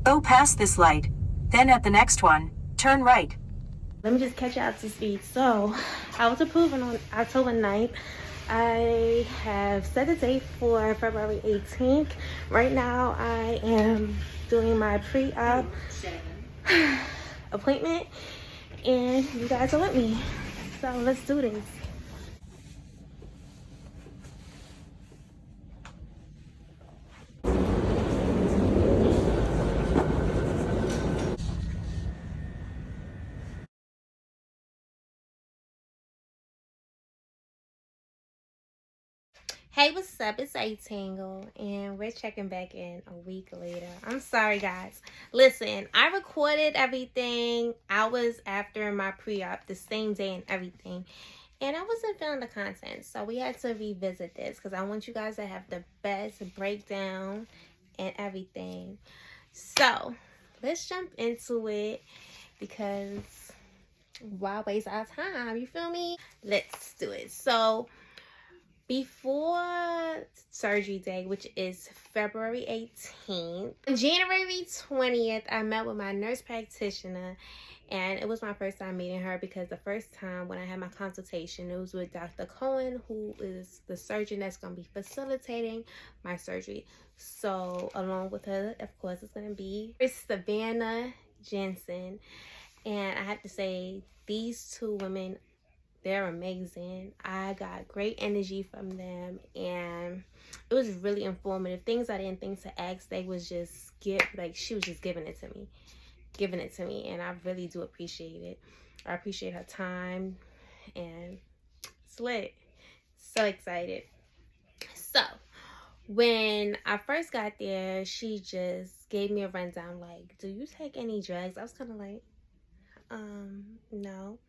Go past this light. Then at the next one, turn right. Let me just catch you up to speed. So, I was approved on October 9th. I have set a date for February 18th. Right now, I am doing my pre-op appointment, and you guys are with me. So, let's do this. Hey, what's up? It's A-Tangle, and we're checking back in a week later. I'm sorry, guys. Listen, I recorded everything hours after my pre-op, the same day and everything, and I wasn't feeling the content, so we had to revisit this because I want you guys to have the best breakdown and everything. So, let's jump into it because why waste our time? You feel me? Let's do it. So, before surgery day, which is February 18th, on January 20th, I met with my nurse practitioner, and it was my first time meeting her because the first time when I had my consultation, it was with Dr. Cohen, who is the surgeon that's going to be facilitating my surgery. So along with her, of course, it's going to be Savannah Jensen. And I have to say, these two women, they're amazing. I got great energy from them, and it was really informative. Things I didn't think to ask, they was just she was just giving it to me, and I really do appreciate it. I appreciate her time, and it's lit. So excited. So when I first got there, she just gave me a rundown like, do you take any drugs? I was kind of like, no.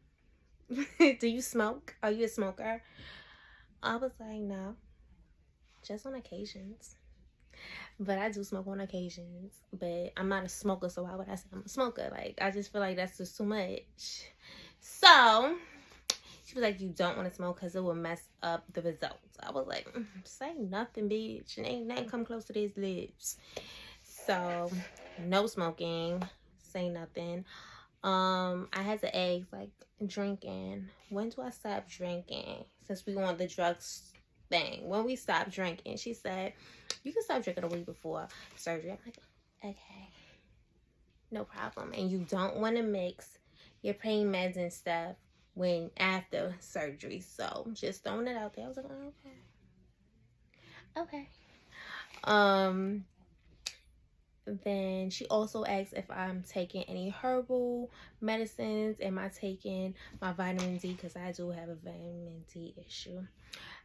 Do you smoke? Are you a smoker? I was like, no, just on occasions. But I do smoke on occasions. But I'm not a smoker, so why would I say I'm a smoker? Like, I just feel like that's just too much. So she was like, you don't want to smoke because it will mess up the results. I was like, say nothing, bitch. And ain't nothing come close to these lips. So no smoking. Say nothing. I had to ask, like, drinking. When do I stop drinking? Since we on the drugs thing. When we stop drinking, she said, you can stop drinking a week before surgery. I'm like, okay. No problem. And you don't want to mix your pain meds and stuff when after surgery. So just throwing it out there. I was like, oh, okay. Okay. Then she also asked if I'm taking any herbal medicines. Am I taking my vitamin D? Because I do have a vitamin D issue.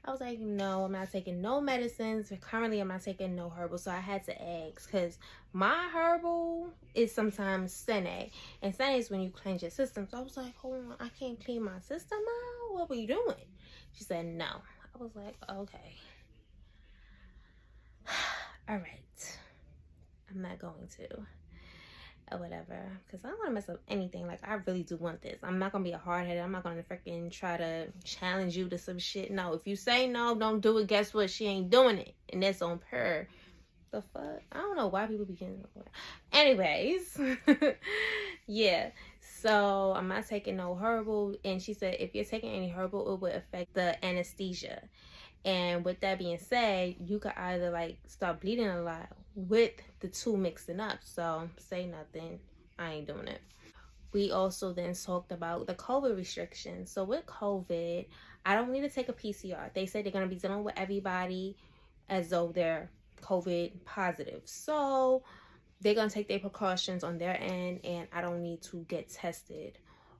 I was like, no, I'm not taking no medicines. Currently, I'm not taking no herbal. So I had to ask because my herbal is sometimes Sene. And Sene is when you cleanse your system. So I was like, hold on, I can't clean my system out? What were you doing? She said, no. I was like, okay. All right. I'm not going to. Or whatever, because I don't want to mess up anything. Like, I really do want this. I'm not gonna be a hard-headed. I'm not gonna freaking try to challenge you to some shit. No, if you say no, don't do it, guess what? She ain't doing it, and that's on her. The fuck? I don't know why people be getting. Anyways, yeah. So I'm not taking no herbal, and she said if you're taking any herbal, it would affect the anesthesia. And with that being said, you could either like start bleeding a lot with the two mixing up. So say nothing. I ain't doing it. We also then talked about the COVID restrictions. So with COVID, I don't need to take a PCR. They said they're going to be dealing with everybody as though they're COVID positive. So they're going to take their precautions on their end, and I don't need to get tested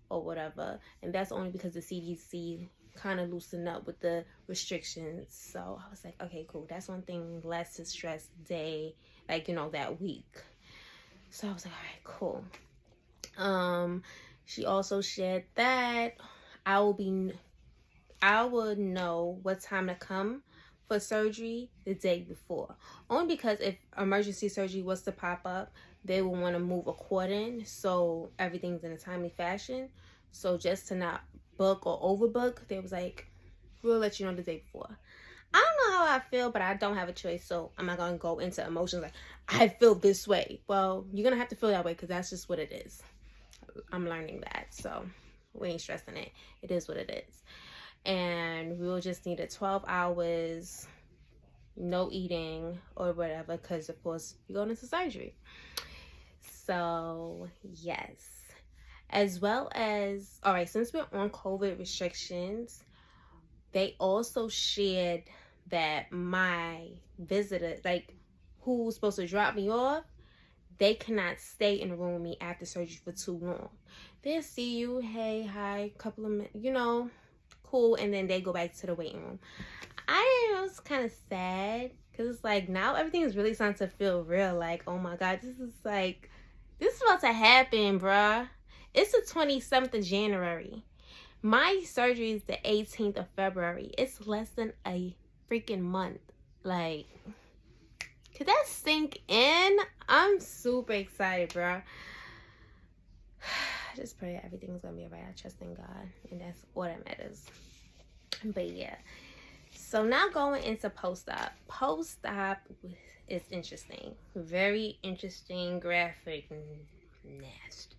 or whatever. And that's only because the CDC kind of loosened up with the restrictions. So I was like, okay, cool. That's one thing less to stress day, like, you know, that week. So I was like, all right, cool. She also shared that I would know what time to come for surgery the day before. Only because if emergency surgery was to pop up, they will want to move according, so everything's in a timely fashion. So just to not book or overbook, they was like, we'll let you know the day before. I don't know how I feel, but I don't have a choice. So I'm not going to go into emotions like, I feel this way. Well, you're going to have to feel that way because that's just what it is. I'm learning that. So we ain't stressing it. It is what it is. And we will just need a 12 hours, no eating or whatever, because of course you're going into surgery. So yes. As well as, all right, since we're on COVID restrictions, they also shared that my visitor, like who's supposed to drop me off, they cannot stay in the room with me after surgery for too long. They'll see you, hey, hi, couple of minutes, you know, cool, and then they go back to the waiting room. I was kind of sad because it's like now everything is really starting to feel real. Like, oh my God, this is about to happen, bruh. It's the 27th of January. My surgery is the 18th of February. It's less than a freaking month. Like, could that sink in? I'm super excited, bro. I just pray everything's gonna be alright. I trust in God, and that's all that matters. But yeah. So now going into post-op. Post-op is interesting. Very interesting, graphic, nasty.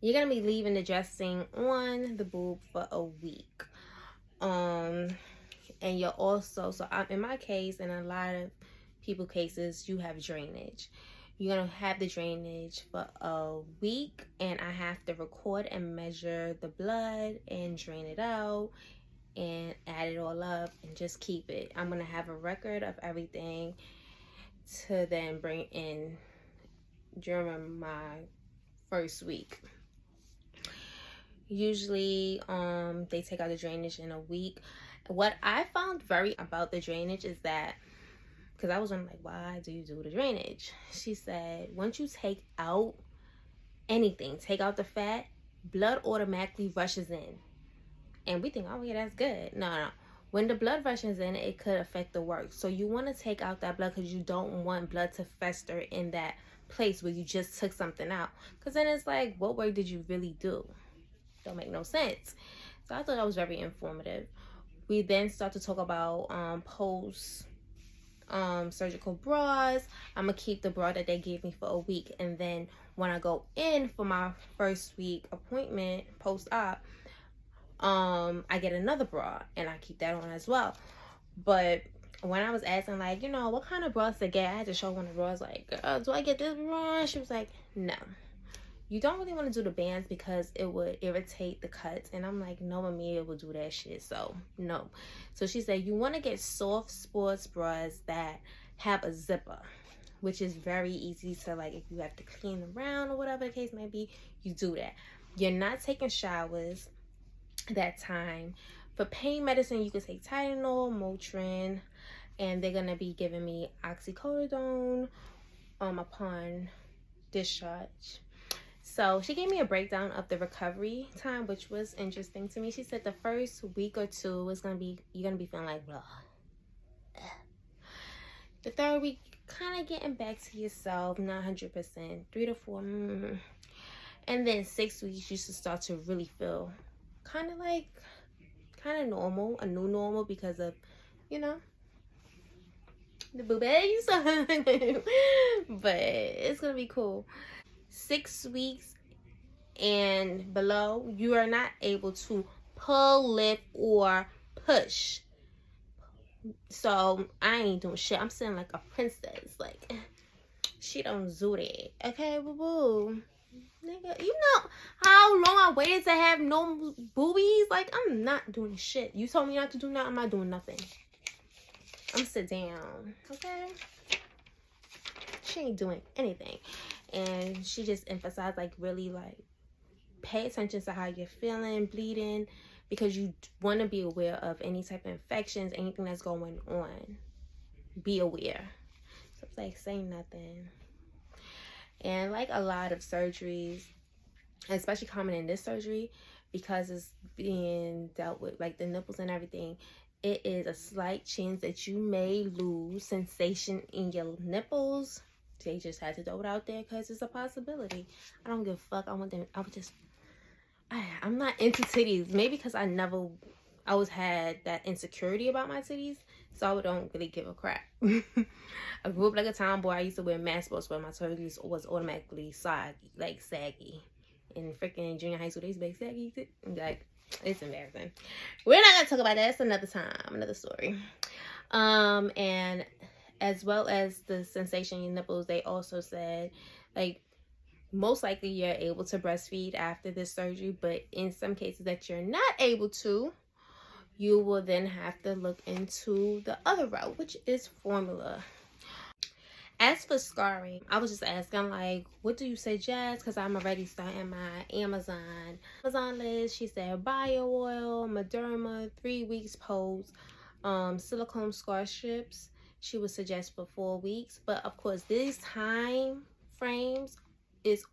You're going to be leaving the dressing on the boob for a week. And you're also, so in my case, and a lot of people cases, you have drainage. You're going to have the drainage for a week, and I have to record and measure the blood and drain it out and add it all up and just keep it. I'm going to have a record of everything to then bring in during my first week. Usually they take out the drainage in a week. What I found very about the drainage is that, because I was wondering, like, why do you do the drainage? She said, once you take out anything, take out the fat, blood automatically rushes in. And we think, oh yeah, that's good. No. When the blood rushes in, it could affect the work. So you want to take out that blood because you don't want blood to fester in that place where you just took something out. Because then it's like, what work did you really do? Don't make no sense. So I thought that was very informative. We then start to talk about post surgical bras. I'm gonna keep the bra that they gave me for a week, and then when I go in for my first week appointment post-op, I get another bra and I keep that on as well. But when I was asking, like, you know, what kind of bras to get, I had to show one of the bras, like, do I get this bra? She was like, no. You don't really want to do the bands because it would irritate the cuts. And I'm like, no, Amia will do that shit. So, no. So she said, you want to get soft sports bras that have a zipper, which is very easy to, like, if you have to clean around or whatever the case may be, you do that. You're not taking showers that time. For pain medicine, you can take Tylenol, Motrin, and they're going to be giving me oxycodone upon discharge. So she gave me a breakdown of the recovery time, which was interesting to me. She said the first week or two is going to be, you're going to be feeling like, blah. The third week, kind of getting back to yourself, not 100%, 3 to 4. And then 6 weeks, you should start to really feel kind of normal, a new normal because of, you know, the boobies. But it's going to be cool. 6 weeks and below, you are not able to pull, lift, or push. So I ain't doing shit. I'm sitting like a princess. Like, she don't do that. Okay, boo-boo. Nigga, you know how long I waited to have no boobies? Like, I'm not doing shit. You told me not to do nothing, I'm not doing nothing. I'm sit down. Okay? She ain't doing anything. And she just emphasized, like, really, like, pay attention to how you're feeling, bleeding, because you want to be aware of any type of infections, anything that's going on. Be aware. So it's like, say nothing. And like a lot of surgeries, especially common in this surgery, because it's being dealt with, like the nipples and everything, it is a slight chance that you may lose sensation in your nipples. They just had to throw it out there because it's a possibility. I don't give a fuck. I want them. I'm not into titties. Maybe because I never I always had that insecurity about my titties, so I don't really give a crap. I grew up like a tomboy. I used to wear mass sports where my titties was automatically saggy. In freaking junior high school, they used to be saggy. Like, it's embarrassing. We're not gonna talk about that. That's another time, another story. And as well as the sensation in your nipples, they also said, like, most likely you're able to breastfeed after this surgery, but in some cases that you're not able to, you will then have to look into the other route, which is formula. As for scarring, I was just asking, like, what do you suggest? Because I'm already starting my Amazon list. She said bio oil, Mederma, 3 weeks post, silicone scar strips. She would suggest for 4 weeks. But of course, these time frames is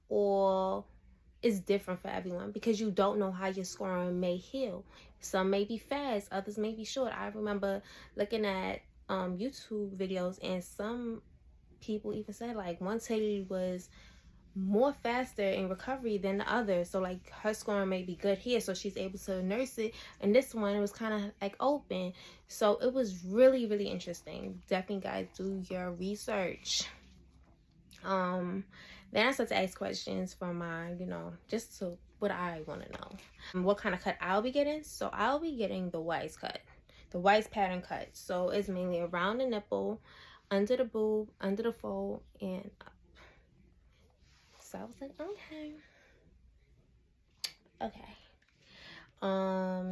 different for everyone because you don't know how your scarring may heal. Some may be fast, others may be short. I remember looking at YouTube videos, and some people even said like one titty was more faster in recovery than the other. So like her scarring may be good here, so she's able to nurse it, and this one, it was kind of like open. So it was really, really interesting. Definitely, guys, do your research. Then I started to ask questions from my, just to what I want to know. What kind of cut I'll be getting? So I'll be getting the Weiss cut, the Weiss pattern cut. So it's mainly around the nipple, under the boob, under the fold, and up. So I was like, okay.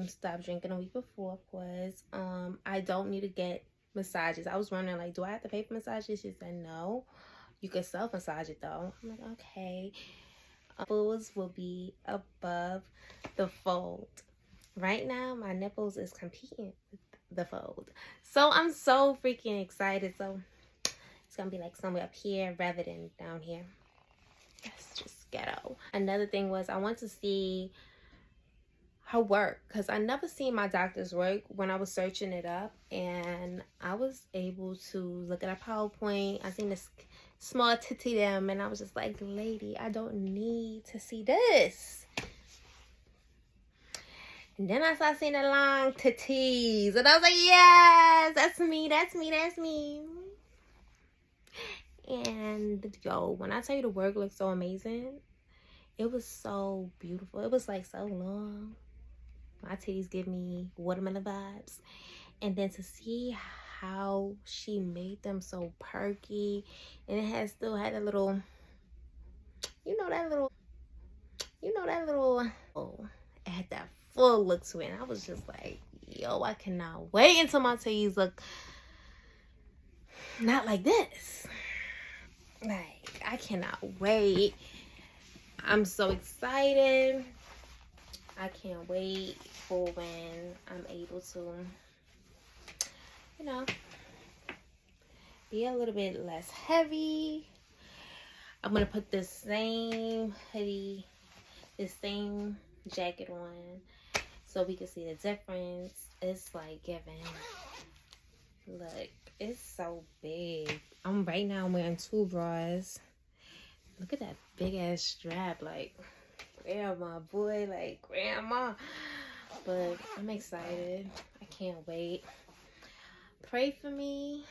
Stop drinking a week before, of course. I don't need to get massages. I was wondering, like, do I have to pay for massages? She said no. You can self-massage it though. I'm like, okay. Nipples will be above the fold. Right now, my nipples is competing with the fold. So I'm so freaking excited. So it's gonna be like somewhere up here rather than down here. That's just ghetto. Another thing was I want to see her work, because I never seen my doctor's work when I was searching it up, and I was able to look at a PowerPoint. I seen this small titty them, and I was just like, lady, I don't need to see this. And then I started seeing the long titties, and I was like, yes, that's me, that's me, that's me. And yo, when I tell you the work looked so amazing, it was so beautiful. It was like so long. My titties give me watermelon vibes. And then to see how she made them so perky, and it still had a little, oh, it had that full look to it. And I was just like, yo, I cannot wait until my titties look not like this. Like, I cannot wait. I'm so excited. I can't wait for when I'm able to, be a little bit less heavy. I'm going to put this same hoodie, this same jacket on so we can see the difference. It's like giving, look, it's so big. I'm wearing 2 bras. Look at that big ass strap, like, grandma, boy, like grandma. But I'm excited. I can't wait. Pray for me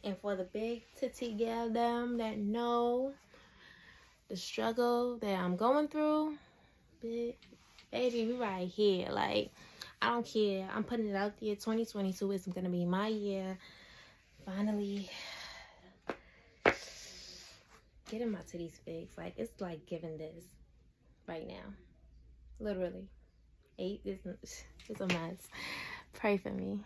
and for the big titty gal them that know the struggle that I'm going through. But baby, we right here. Like, I don't care. I'm putting it out there. 2022 is gonna be my year. Finally getting my titties fixed. Like, it's like giving this right now. Literally. It's a mess. Pray for me.